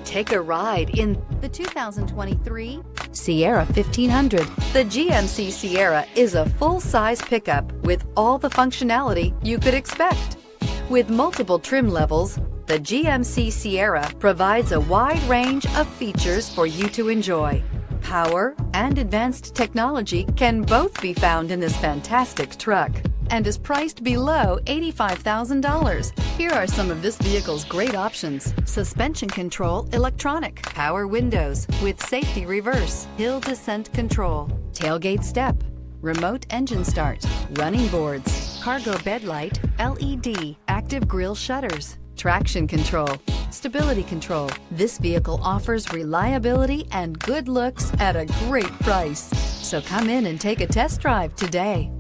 Take a ride in the 2023 Sierra 1500. The GMC Sierra is a full-size pickup with all the functionality you could expect. With multiple trim levels, the GMC Sierra provides a wide range of features for you to enjoy. Power and advanced technology can both be found in this fantastic truck and is priced below $85,000. Here are some of this vehicle's great options: suspension control electronic, power windows with safety reverse, hill descent control, tailgate step, remote engine start, running boards, cargo bed light, LED, active grille shutters, traction control, stability control. This vehicle offers reliability and good looks at a great price. So come in and take a test drive today.